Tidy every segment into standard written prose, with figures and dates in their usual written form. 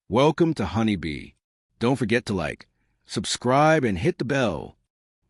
Welcome to Honeybee. Don't forget to like, subscribe, and hit the bell.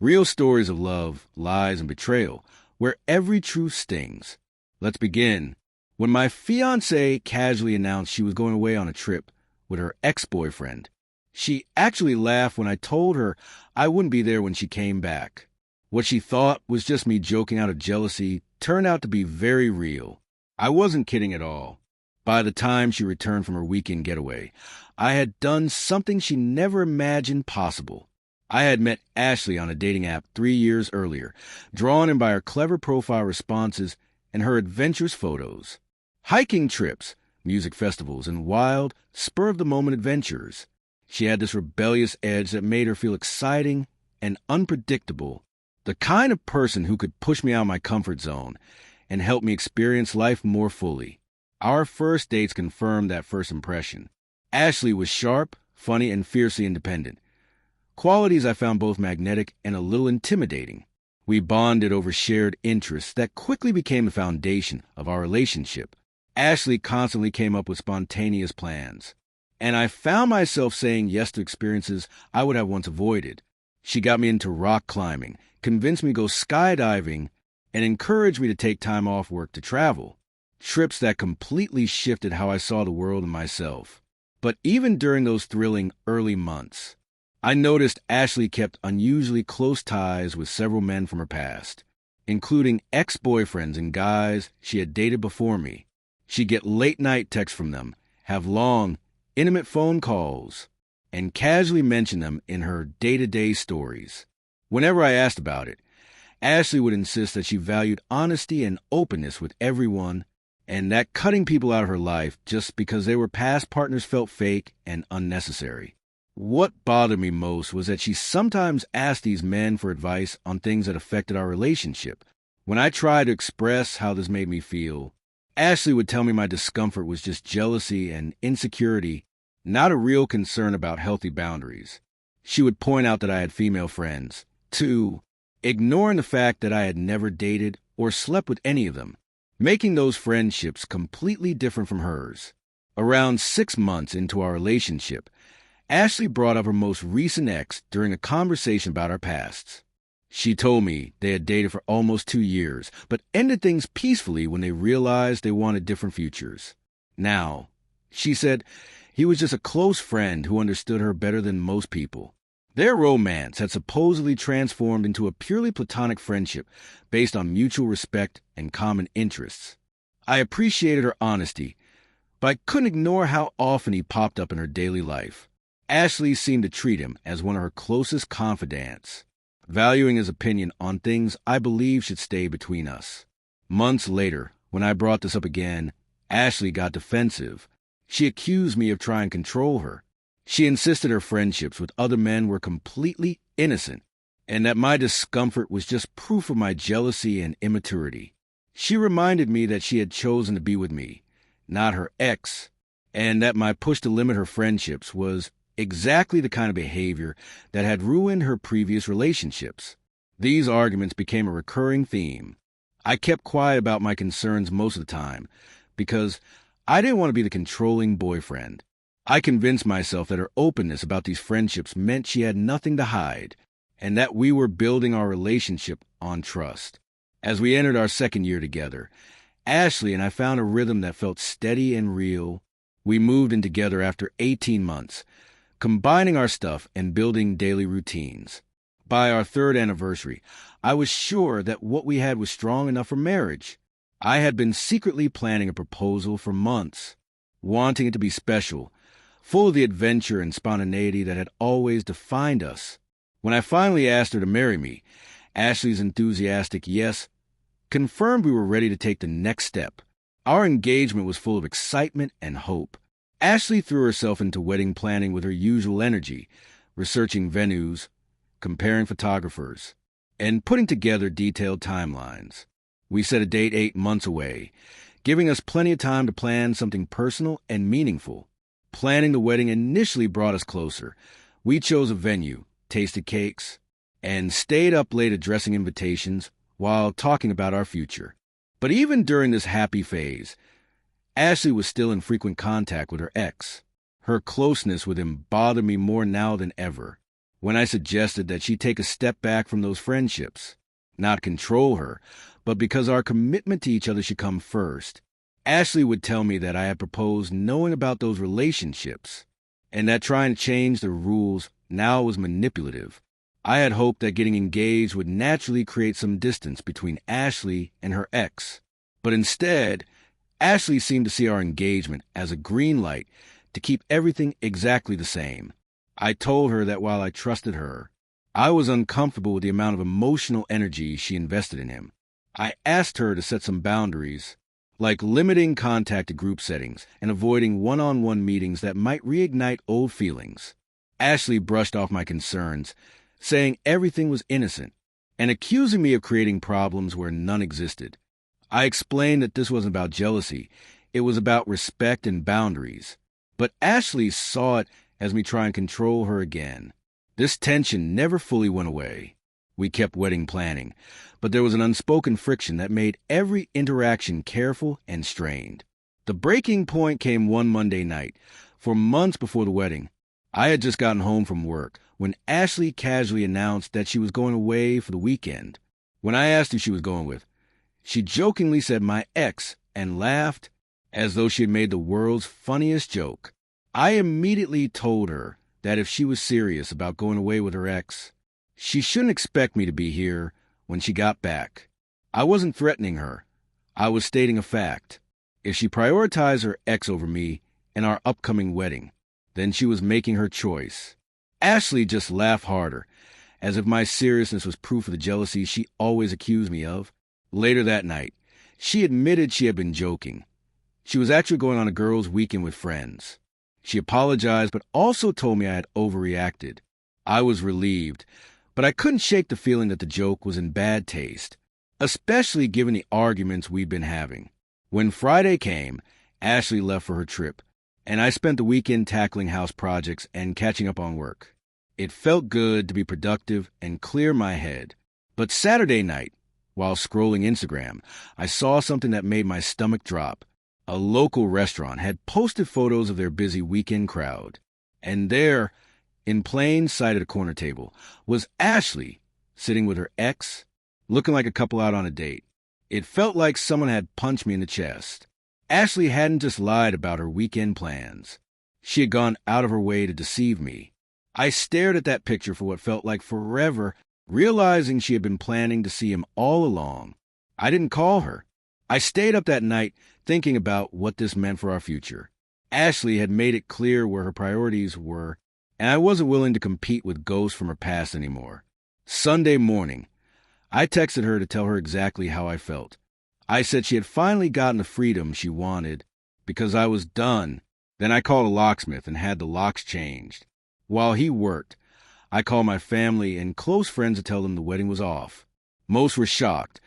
Real stories of love, lies, and betrayal, where every truth stings. Let's begin. When my fiancée casually announced she was going away on a trip with her ex-boyfriend, she actually laughed when I told her I wouldn't be there when she came back. What she thought was just me joking out of jealousy turned out to be very real. I wasn't kidding at all. By the time she returned from her weekend getaway, I had done something she never imagined possible. I had met Ashley on a dating app 3 years earlier, drawn in by her clever profile responses and her adventurous photos. Hiking trips, music festivals, and wild, spur-of-the-moment adventures. She had this rebellious edge that made her feel exciting and unpredictable, the kind of person who could push me out of my comfort zone and help me experience life more fully. Our first dates confirmed that first impression. Ashley was sharp, funny, and fiercely independent. Qualities I found both magnetic and a little intimidating. We bonded over shared interests that quickly became the foundation of our relationship. Ashley constantly came up with spontaneous plans, and I found myself saying yes to experiences I would have once avoided. She got me into rock climbing, convinced me to go skydiving, and encouraged me to take time off work to travel. Trips that completely shifted how I saw the world and myself. But even during those thrilling early months, I noticed Ashley kept unusually close ties with several men from her past, including ex-boyfriends and guys she had dated before me. She'd get late-night texts from them, have long, intimate phone calls, and casually mention them in her day-to-day stories. Whenever I asked about it, Ashley would insist that she valued honesty and openness with everyone, and that cutting people out of her life just because they were past partners felt fake and unnecessary. What bothered me most was that she sometimes asked these men for advice on things that affected our relationship. When I tried to express how this made me feel, Ashley would tell me my discomfort was just jealousy and insecurity, not a real concern about healthy boundaries. She would point out that I had female friends, too, ignoring the fact that I had never dated or slept with any of them, making those friendships completely different from hers. Around 6 months into our relationship, Ashley brought up her most recent ex during a conversation about our pasts. She told me they had dated for almost 2 years, but ended things peacefully when they realized they wanted different futures. Now, she said, he was just a close friend who understood her better than most people. Their romance had supposedly transformed into a purely platonic friendship based on mutual respect and common interests. I appreciated her honesty, but I couldn't ignore how often he popped up in her daily life. Ashley seemed to treat him as one of her closest confidants, valuing his opinion on things I believe should stay between us. Months later, when I brought this up again, Ashley got defensive. She accused me of trying to control her. She insisted her friendships with other men were completely innocent, and that my discomfort was just proof of my jealousy and immaturity. She reminded me that she had chosen to be with me, not her ex, and that my push to limit her friendships was exactly the kind of behavior that had ruined her previous relationships. These arguments became a recurring theme. I kept quiet about my concerns most of the time, because I didn't want to be the controlling boyfriend. I convinced myself that her openness about these friendships meant she had nothing to hide, and that we were building our relationship on trust. As we entered our second year together, Ashley and I found a rhythm that felt steady and real. We moved in together after 18 months, combining our stuff and building daily routines. By our 3rd anniversary, I was sure that what we had was strong enough for marriage. I had been secretly planning a proposal for months, wanting it to be special, full of the adventure and spontaneity that had always defined us. When I finally asked her to marry me, Ashley's enthusiastic yes confirmed we were ready to take the next step. Our engagement was full of excitement and hope. Ashley threw herself into wedding planning with her usual energy, researching venues, comparing photographers, and putting together detailed timelines. We set a date 8 months away, giving us plenty of time to plan something personal and meaningful. Planning the wedding initially brought us closer. We chose a venue, tasted cakes, and stayed up late addressing invitations while talking about our future. But even during this happy phase, Ashley was still in frequent contact with her ex. Her closeness with him bothered me more now than ever. When I suggested that she take a step back from those friendships, not control her, but because our commitment to each other should come first, Ashley would tell me that I had proposed knowing about those relationships, and that trying to change the rules now was manipulative. I had hoped that getting engaged would naturally create some distance between Ashley and her ex, but instead, Ashley seemed to see our engagement as a green light to keep everything exactly the same. I told her that while I trusted her, I was uncomfortable with the amount of emotional energy she invested in him. I asked her to set some boundaries, like limiting contact to group settings and avoiding one-on-one meetings that might reignite old feelings. Ashley brushed off my concerns, saying everything was innocent, and accusing me of creating problems where none existed. I explained that this wasn't about jealousy, it was about respect and boundaries. But Ashley saw it as me trying to control her again. This tension never fully went away. We kept wedding planning, but there was an unspoken friction that made every interaction careful and strained. The breaking point came one Monday night, for months before the wedding. I had just gotten home from work when Ashley casually announced that she was going away for the weekend. When I asked who she was going with, she jokingly said my ex and laughed as though she had made the world's funniest joke. I immediately told her that if she was serious about going away with her ex, she shouldn't expect me to be here when she got back. I wasn't threatening her. I was stating a fact. If she prioritized her ex over me and our upcoming wedding, then she was making her choice. Ashley just laughed harder, as if my seriousness was proof of the jealousy she always accused me of. Later that night, she admitted she had been joking. She was actually going on a girls' weekend with friends. She apologized, but also told me I had overreacted. I was relieved, but I couldn't shake the feeling that the joke was in bad taste, especially given the arguments we'd been having. When Friday came, Ashley left for her trip, and I spent the weekend tackling house projects and catching up on work. It felt good to be productive and clear my head. But Saturday night, while scrolling Instagram, I saw something that made my stomach drop. A local restaurant had posted photos of their busy weekend crowd. And there, in plain sight at a corner table, was Ashley, sitting with her ex, looking like a couple out on a date. It felt like someone had punched me in the chest. Ashley hadn't just lied about her weekend plans. She had gone out of her way to deceive me. I stared at that picture for what felt like forever, realizing she had been planning to see him all along. I didn't call her. I stayed up that night thinking about what this meant for our future. Ashley had made it clear where her priorities were, and I wasn't willing to compete with ghosts from her past anymore. Sunday morning, I texted her to tell her exactly how I felt. I said she had finally gotten the freedom she wanted because I was done. Then I called a locksmith and had the locks changed. While he worked, I called my family and close friends to tell them the wedding was off. Most were shocked,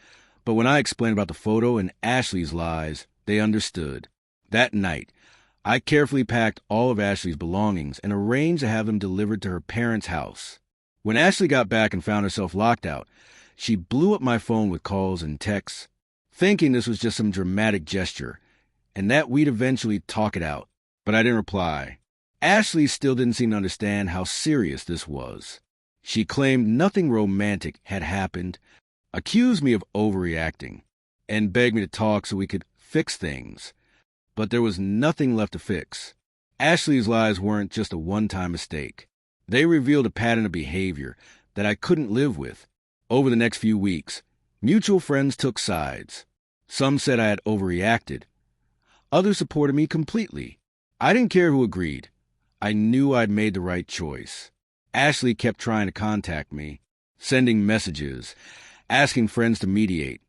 but when I explained about the photo and Ashley's lies, they understood. That night, I carefully packed all of Ashley's belongings and arranged to have them delivered to her parents' house. When Ashley got back and found herself locked out, she blew up my phone with calls and texts, thinking this was just some dramatic gesture, and that we'd eventually talk it out. But I didn't reply. Ashley still didn't seem to understand how serious this was. She claimed nothing romantic had happened, accused me of overreacting, and begged me to talk so we could fix things. But there was nothing left to fix. Ashley's lies weren't just a one-time mistake. They revealed a pattern of behavior that I couldn't live with. Over the next few weeks, mutual friends took sides. Some said I had overreacted. Others supported me completely. I didn't care who agreed. I knew I'd made the right choice. Ashley kept trying to contact me, sending messages, asking friends to mediate,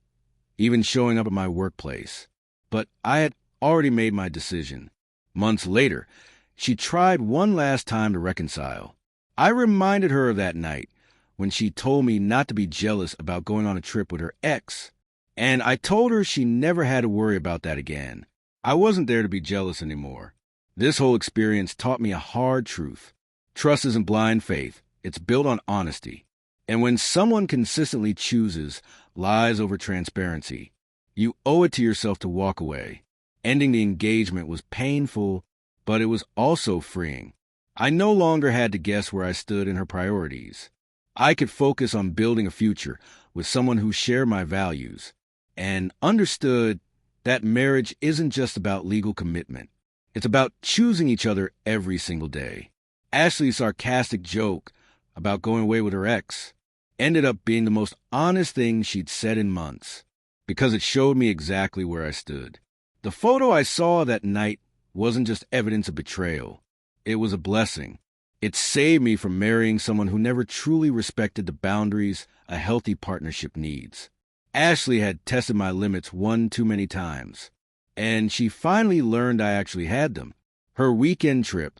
even showing up at my workplace. But I had already made my decision. Months later, she tried one last time to reconcile. I reminded her of that night when she told me not to be jealous about going on a trip with her ex, and I told her she never had to worry about that again. I wasn't there to be jealous anymore. This whole experience taught me a hard truth. Trust isn't blind faith. It's built on honesty. And when someone consistently chooses lies over transparency, you owe it to yourself to walk away. Ending the engagement was painful, but it was also freeing. I no longer had to guess where I stood in her priorities. I could focus on building a future with someone who shared my values and understood that marriage isn't just about legal commitment. It's about choosing each other every single day. Ashley's sarcastic joke about going away with her ex ended up being the most honest thing she'd said in months, because it showed me exactly where I stood. The photo I saw that night wasn't just evidence of betrayal. It was a blessing. It saved me from marrying someone who never truly respected the boundaries a healthy partnership needs. Ashley had tested my limits one too many times, and she finally learned I actually had them. Her weekend trip,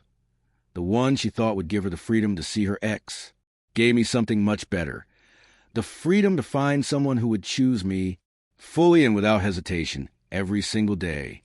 the one she thought would give her the freedom to see her ex, gave me something much better. The freedom to find someone who would choose me fully and without hesitation every single day.